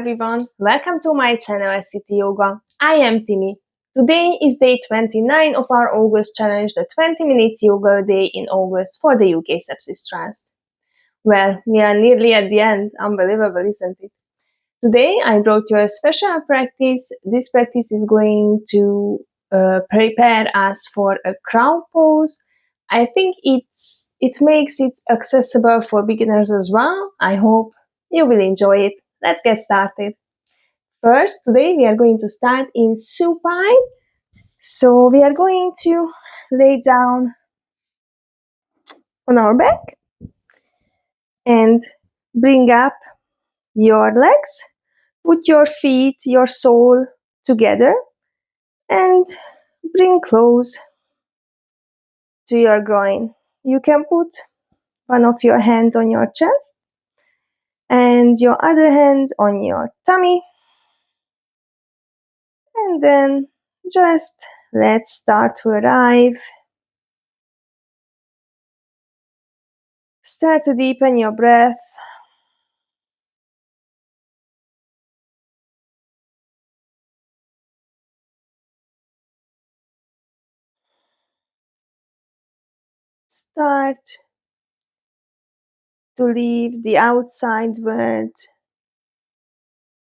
everyone, welcome to my channel City Yoga. I am Timi. Today is day 29 of our August challenge, the 20 minutes yoga day in August for the UK Sepsis Trust. Well, we are nearly at the end, unbelievable, isn't it? Today I brought you a special practice. This practice is going to prepare us for a crow pose. I think it makes it accessible for beginners as well. I hope you will enjoy it. Let's get started. First, today we are going to start in supine. So we are going to lay down on our back and bring up your legs. Put your feet, your sole together and bring close to your groin. You can put one of your hands on your chest and your other hand on your tummy. And then just let's start to arrive. Start to deepen your breath. Start to leave the outside world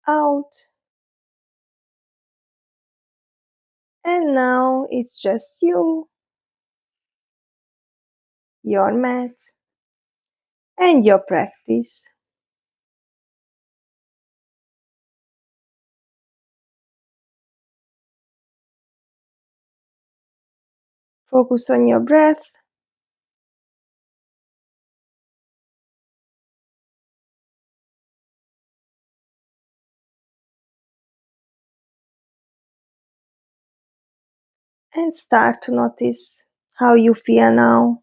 out. And now it's just you, your mat, and your practice. Focus on your breath. And start to notice how you feel now.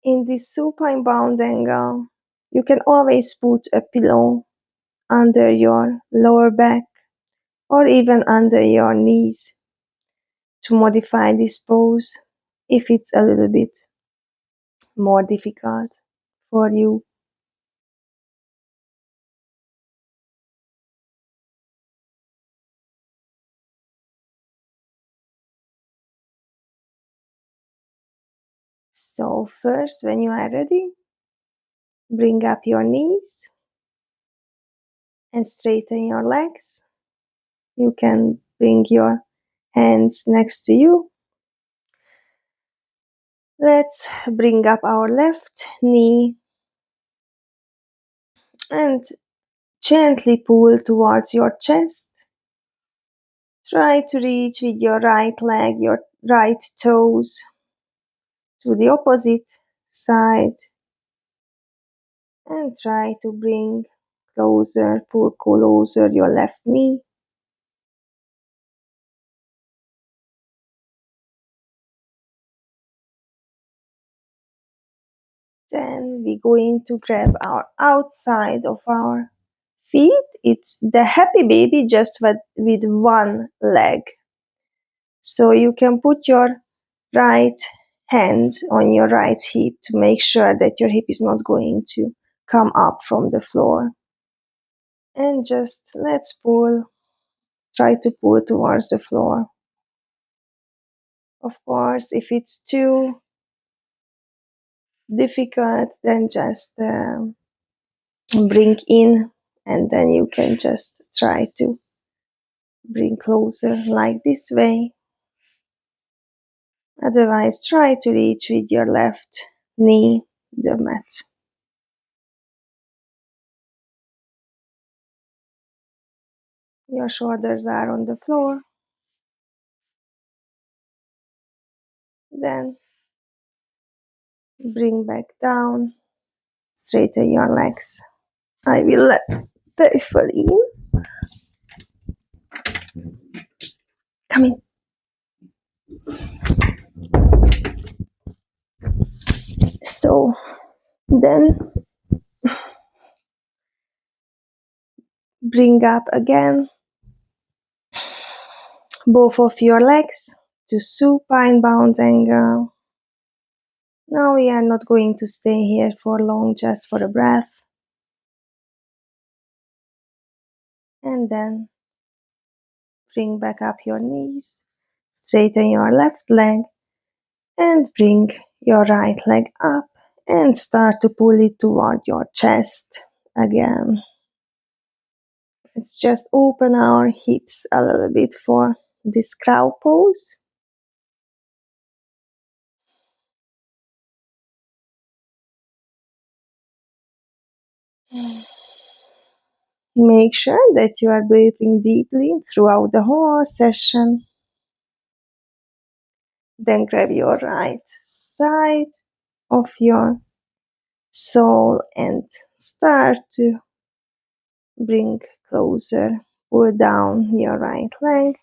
In this supine bound angle, you can always put a pillow under your lower back or even under your knees to modify this pose if it's a little bit more difficult for you. So first, when you are ready, bring up your knees and straighten your legs. You can bring your hands next to you. Let's bring up our left knee and gently pull towards your chest. Try to reach with your right leg, your right toes to the opposite side and try to bring closer, pull closer your left knee. Then we're going to grab our outside of our feet. It's the happy baby just with one leg. So you can put your right hand on your right hip to make sure that your hip is not going to come up from the floor. And just let's pull, try to pull towards the floor. Of course, if it's too difficult, then just bring in and then you can just try to bring closer like this way. Otherwise, try to reach with your left knee the mat. Your shoulders are on the floor. Then bring back down, straighten your legs. I will let Teufel in. Come in. So then Bring up again both of your legs to supine bound angle. Now we are not going to stay here for long, just for a breath. And then bring back up your knees, straighten your left leg, and bring your right leg up and start to pull it toward your chest again. Let's just open our hips a little bit for this crow pose. Make sure that you are breathing deeply throughout the whole session. Then grab your right side of your sole and start to bring closer. Pull down your right leg.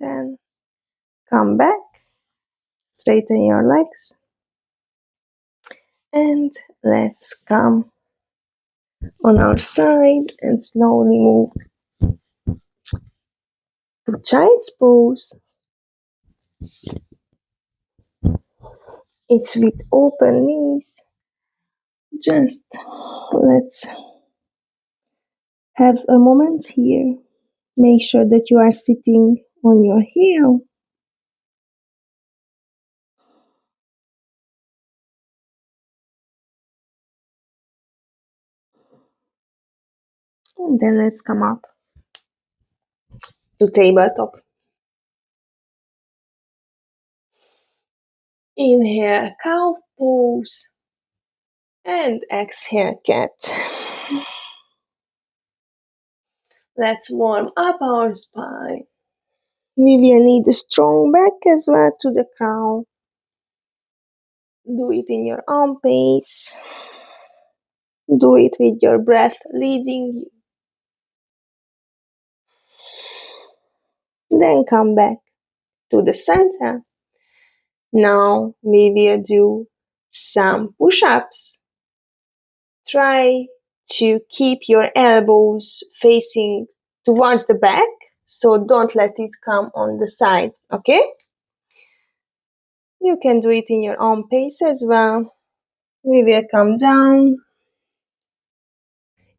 Then come back, straighten your legs, and let's come on our side and slowly move to child's pose. It's with open knees. Just let's have a moment here. Make sure that you are sitting on your heel. And then let's come up to tabletop. Inhale, cow pose. And exhale, cat. Let's warm up our spine. We will need a strong back as well to the crown. Do it in your own pace. Do it with your breath leading you. Then come back to the center. Now we will do some push-ups. Try to keep your elbows facing towards the back, so don't let it come on the side, okay? You can do it in your own pace as well. We will come down.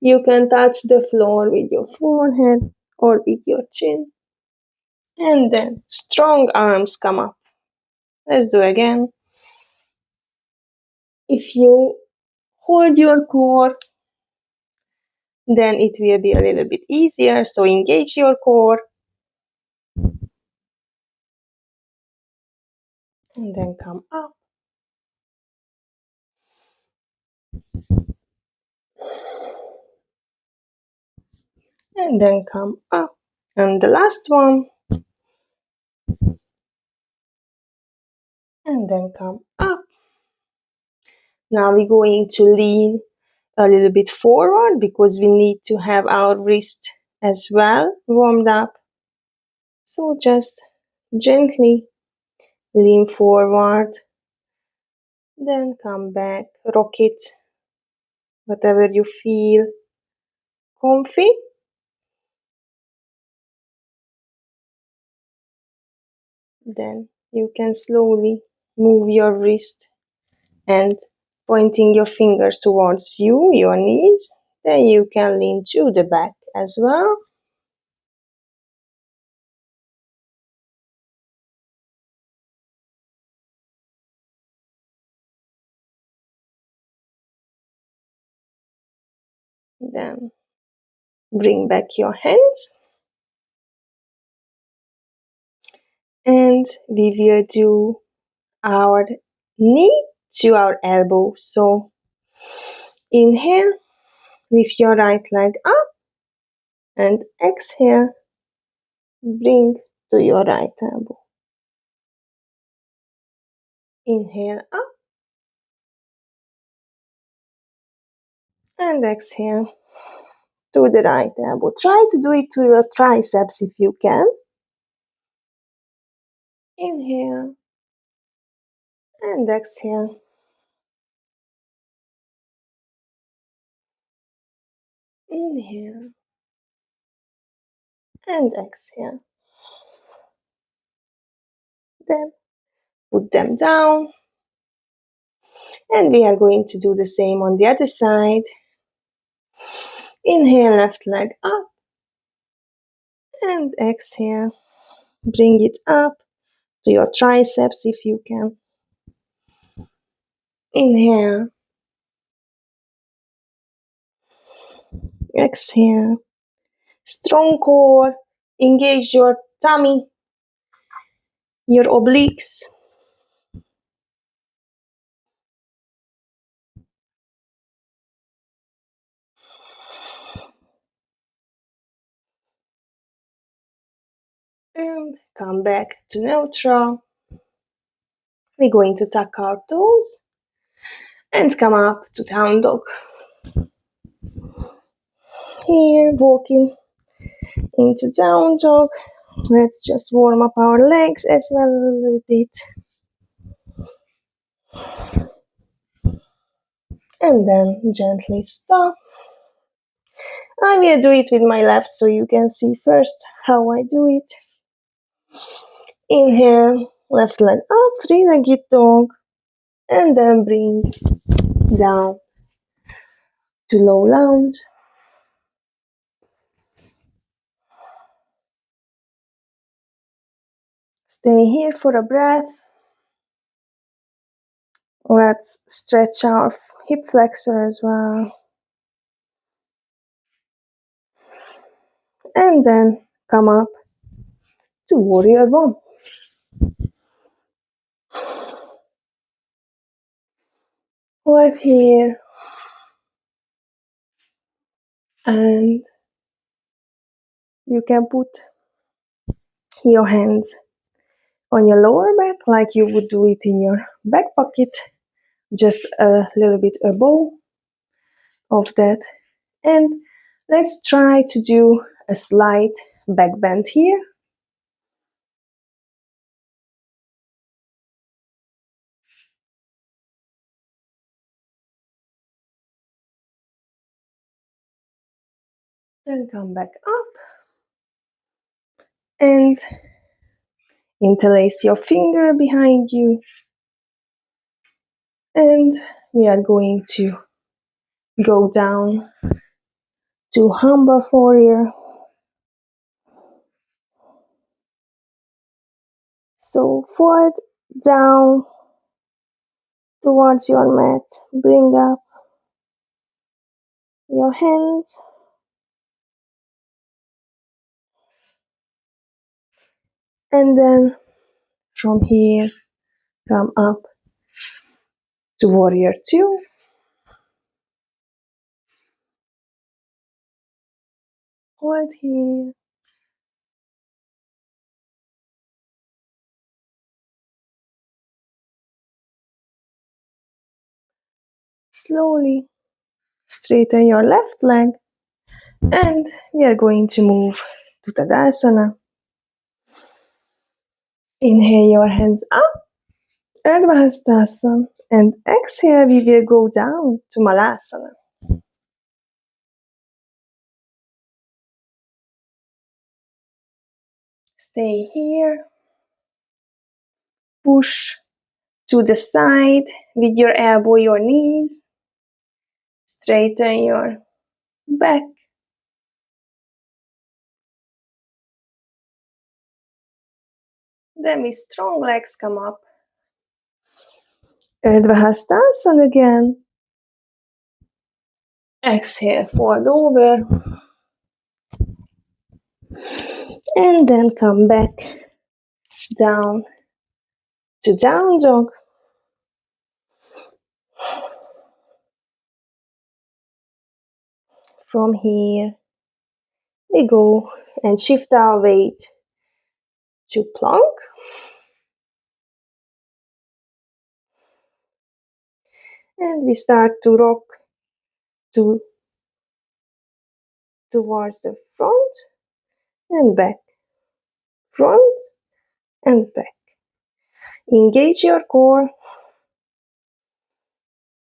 You can touch the floor with your forehead or with your chin. And then strong arms come up. Let's do again. If you hold your core, then it will be a little bit easier. So engage your core. And then come up. And then come up. And the last one. And then come up. Now we're going to lean a little bit forward because we need to have our wrist as well warmed up. So just gently lean forward, then come back, rock it, whatever you feel comfy. Then you can slowly move your wrist and pointing your fingers towards you, your knees. Then you can lean to the back as well. Then bring back your hands. And we will do our knee to our elbow. So inhale, lift your right leg up, and exhale, bring to your right elbow. Inhale up, and exhale to the right elbow. Try to do it to your triceps if you can. Inhale and exhale. Inhale and exhale. Then put them down. And we are going to do the same on the other side. Inhale, left leg up. And exhale. Bring it up to your triceps if you can. Inhale. Exhale. Strong core. Engage your tummy, your obliques. And come back to neutral. We're going to tuck our toes and come up to down dog. Here, walking into down dog. Let's just warm up our legs as well a little bit. And then gently stop. I will do it with my left so you can see first how I do it. Inhale, left leg up, three-legged dog. And then bring down to low lunge. Stay here for a breath. Let's stretch our hip flexor as well. And then come up to warrior one. Right here. And you can put your hands on your lower back like you would do it in your back pocket, just a little bit above of that. And let's try to do a slight back bend here. Then come back up and interlace your finger behind you. And we are going to go down to humble warrior. So forward, down towards your mat. Bring up your hands. And then from here, come up to warrior two. Hold here. Slowly straighten your left leg. And we are going to move to Tadasana. Inhale your hands up, Ardha Hastasana, and exhale, we will go down to Malasana. Stay here. Push to the side with your elbow, your knees. Straighten your back. Then with strong legs come up. Ardha Hastasana again. Exhale, fold over. And then come back down to down dog. From here, we go and shift our weight to plank. And we start to rock towards the front and back. Front and back. Engage your core.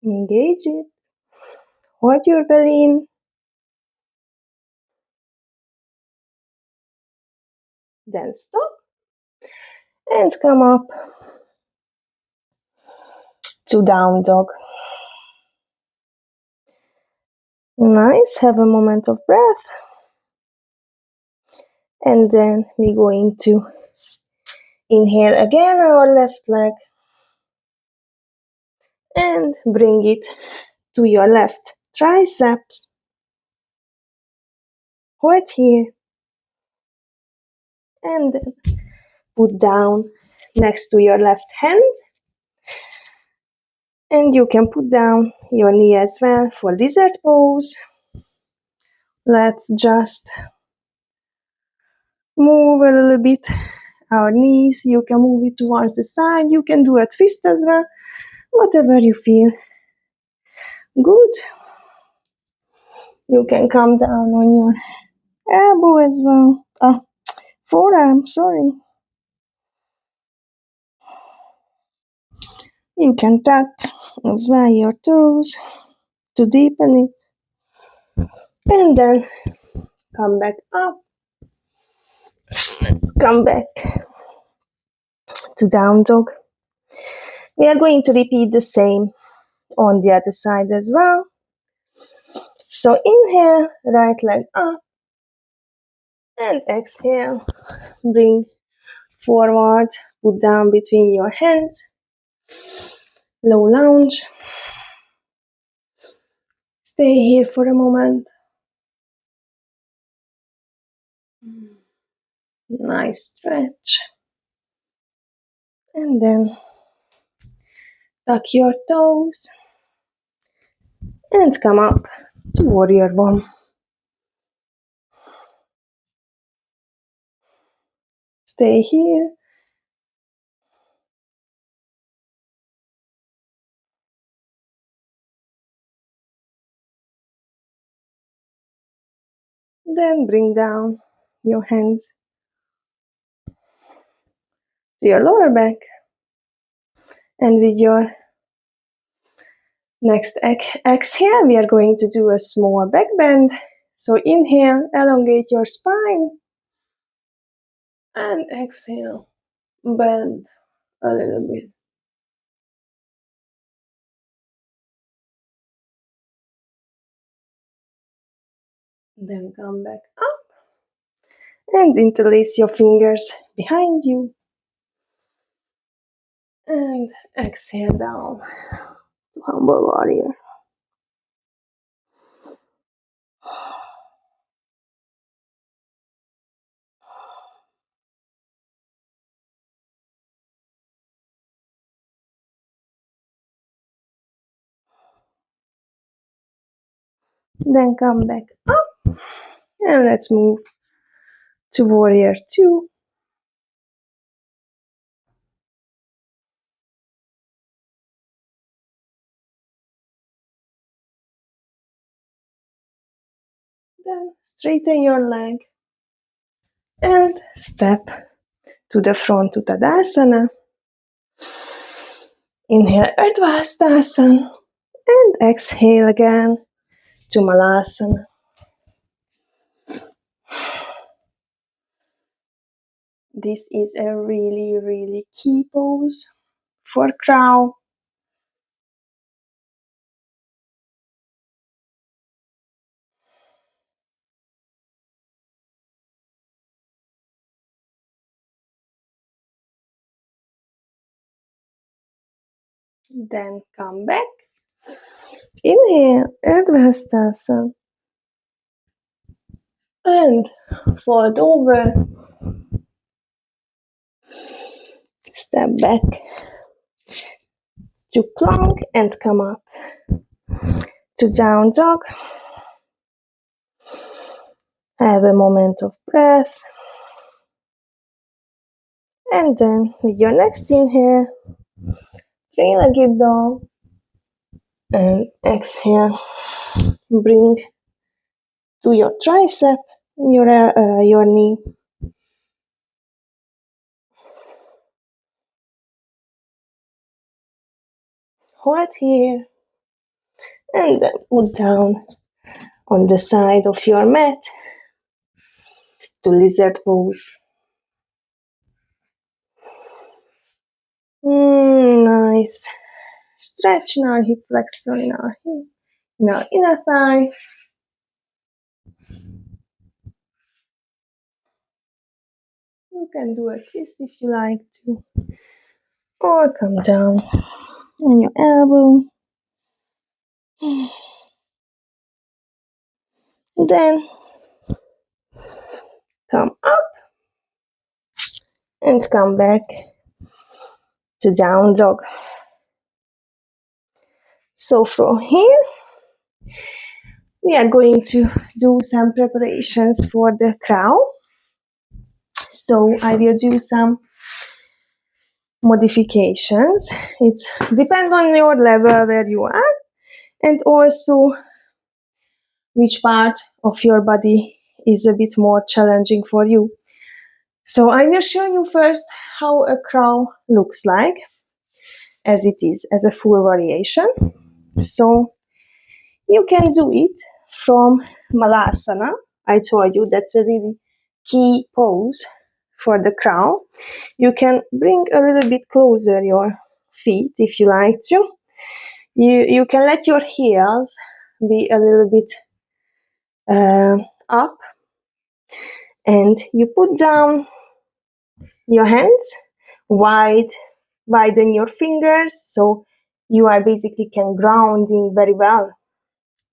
Engage it. Hold your belly in. Then stop and come up to down dog. Nice. Have a moment of breath. And then we're going to inhale again our left leg and bring it to your left triceps. Hold here and then put down next to your left hand. And you can put down your knee as well for lizard pose. Let's just move a little bit our knees. You can move it towards the side. You can do a twist as well, whatever you feel good. You can come down on your elbow as well. Forearm, sorry. You can tuck as well your toes to deepen it. And then come back up. Let's come back to down dog. We are going to repeat the same on the other side as well. So inhale, right leg up. And exhale, bring forward, put down between your hands. Low lunge. Stay here for a moment. Nice stretch. And then tuck your toes and come up to warrior one. Stay here. Then bring down your hands to your lower back. And with your next exhale, we are going to do a small back bend. So inhale, elongate your spine. And exhale, bend a little bit. Then come back up. And interlace your fingers behind you. And exhale down to humble warrior. Then come back up. And let's move to warrior two. Then straighten your leg. And step to the front to Tadasana. Inhale, Urdhva Hastasana. And exhale again to Malasana. This is a really, really key pose for crow. Then come back. Inhale, Urdhva Hastasana. And fold over. Step back to plank and come up to down dog. Have a moment of breath. And then with your next inhale, three-legged dog. And exhale, bring to your tricep, your knee. hold here, and then put down on the side of your mat to lizard pose. Nice. Stretch in our hip flexor, in our hip, in our inner thigh. You can do a twist if you like to, or come down on your elbow. Then come up and come back to down dog. So from here, we are going to do some preparations for the crown. So I will do some modifications. It depends on your level where you are, and also which part of your body is a bit more challenging for you. So I will show you first how a crow looks like as it is, as a full variation. So you can do it from Malasana. I told you that's a really key pose for the crow. You can bring a little bit closer your feet if you like to. You can let your heels be a little bit up, and you put down your hands widen your fingers, so you are basically can grounding very well.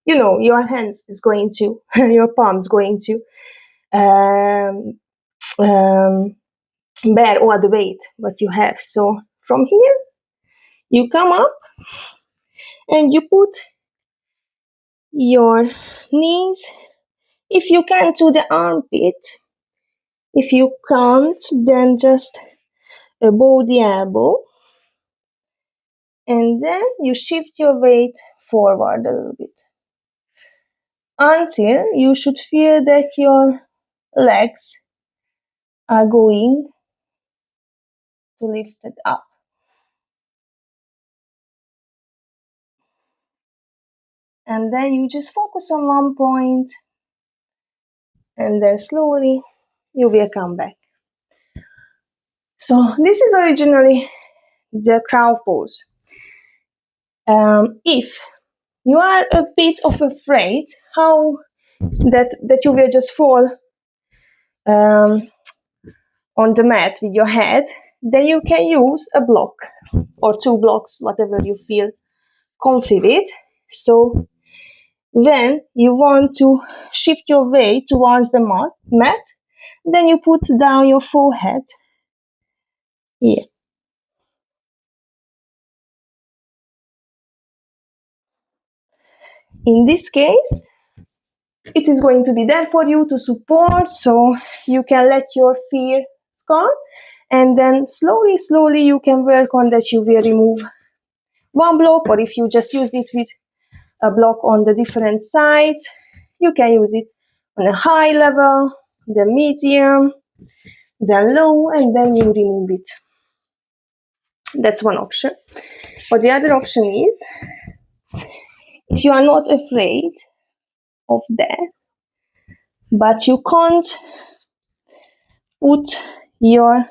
You know, your hands is going to your palms going to bear all the weight what you have. So from here you come up and you put your knees, if you can, to the armpit. If you can't, then just above the elbow, and then you shift your weight forward a little bit until you should feel that your legs are going to lift it up. And then you just focus on one point, and then slowly you will come back. So this is originally the crow pose. If you are a bit of afraid how that you will just fall on the mat with your head, then you can use a block or two blocks, whatever you feel comfy with. So when you want to shift your weight towards the mat, then you put down your forehead here. In this case, it is going to be there for you to support, so you can let your fear go, and then slowly you can work on that. You will remove one block, or if you just use it with a block on the different sides, you can use it on a high level, the medium, the low, and then you remove it. That's one option. Or the other option is, if you are not afraid of that, but you can't put your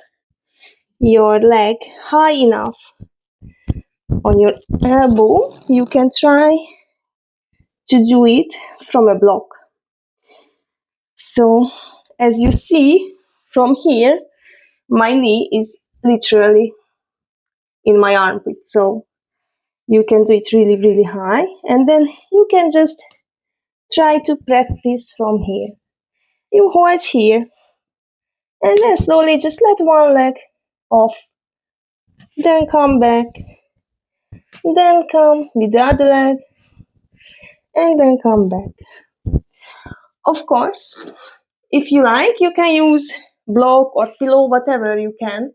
leg high enough on your elbow, you can try to do it from a block. So as you see from here, my knee is literally in my armpit, so you can do it really high, and then you can just try to practice from here. You hold here, and then slowly just let one leg off, then come back, then come with the other leg, and then come back. Of course, if you like, you can use block or pillow, whatever you can,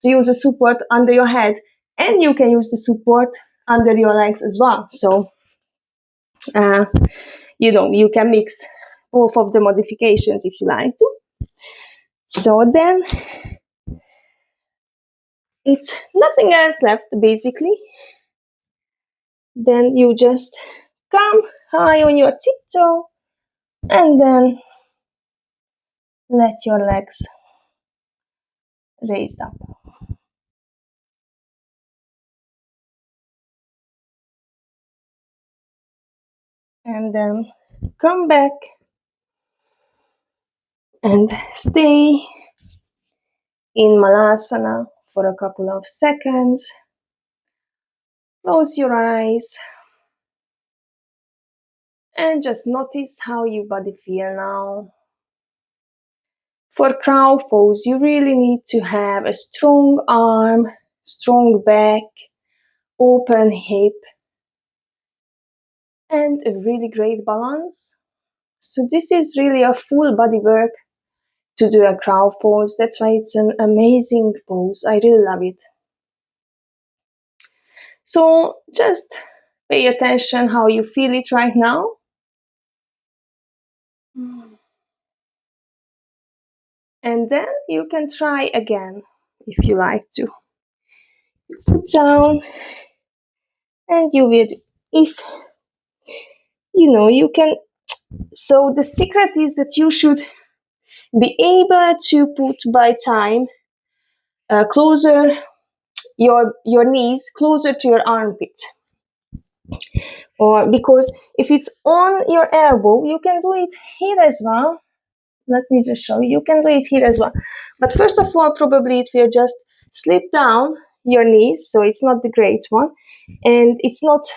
to use a support under your head, and you can use the support under your legs as well. So you can mix both of the modifications if you like to. So then it's nothing else left basically Then you just come high on your tiptoe and then let your legs raise up. And then come back and stay in Malasana for a couple of seconds. Close your eyes and just notice how your body feels now. For crow pose, you really need to have a strong arm, strong back, open hip, and a really great balance. So this is really a full body work to do a crow pose. That's why it's an amazing pose. I really love it. So just pay attention how you feel it right now. And then you can try again if you like to. Put down and you will, if you can. So the secret is that you should be able to put by time closer your knees closer to your armpit. Or because if it's on your elbow, you can do it here as well. Let me just show you. You can do it here as well. But first of all, probably it will just slip down your knees, so it's not the great one. And it's not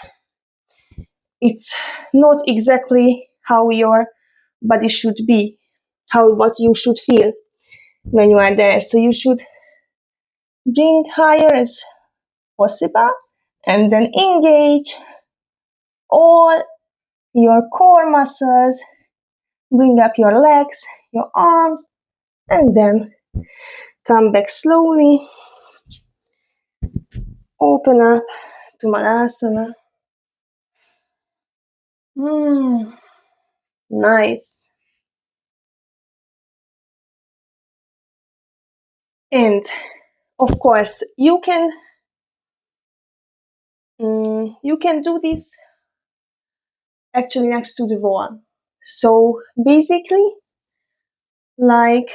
exactly how your body should be, what you should feel when you are there. So you should bring higher as possible and then engage all your core muscles, bring up your legs, your arms, and then come back slowly, open up to Malasana. Nice. And of course, you can do this actually next to the wall. So basically, like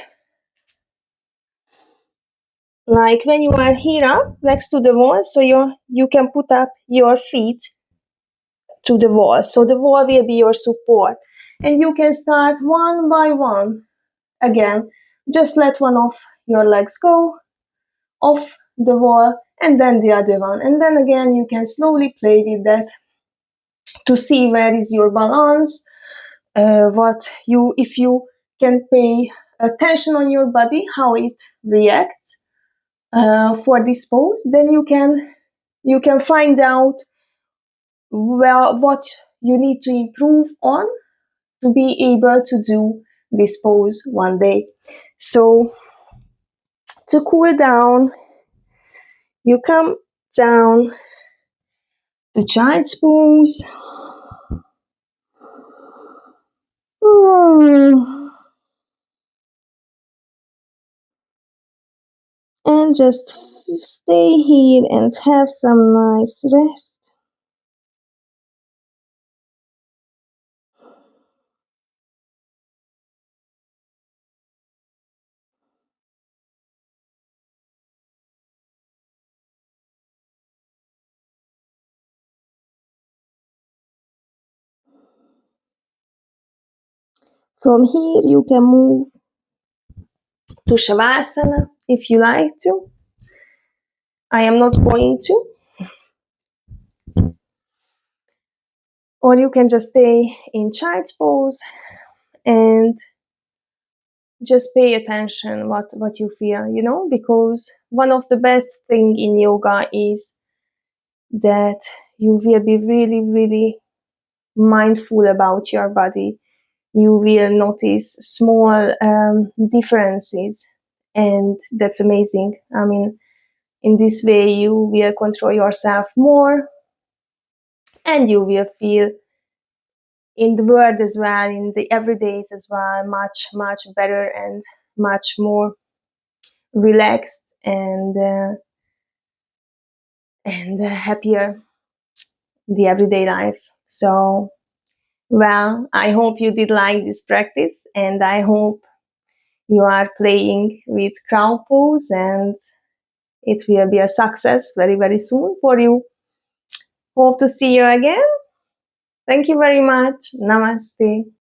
when you are here up next to the wall, so you can put up your feet to the wall. So the wall will be your support. And you can start one by one. Again, just let one of your legs go off the wall and then the other one. And then again, you can slowly play with that to see where is your balance, if you can pay attention on your body, how it reacts for this pose, then you can find out what you need to improve on to be able to do this pose one day. So to cool down, you come down to child's pose. And just stay here and have some nice rest. From here, you can move to Shavasana if you like to. I am not going to. Or you can just stay in child's pose and just pay attention what you feel, because one of the best thing in yoga is that you will be really, really mindful about your body. You will notice small differences, and that's amazing. I mean, in this way, you will control yourself more, and you will feel in the world as well, in the everydays as well, much, much better and much more relaxed and happier the everyday life. So, well, I hope you did like this practice, and I hope you are playing with crow pose and it will be a success very, very soon for you. Hope to see you again. Thank you very much. Namaste.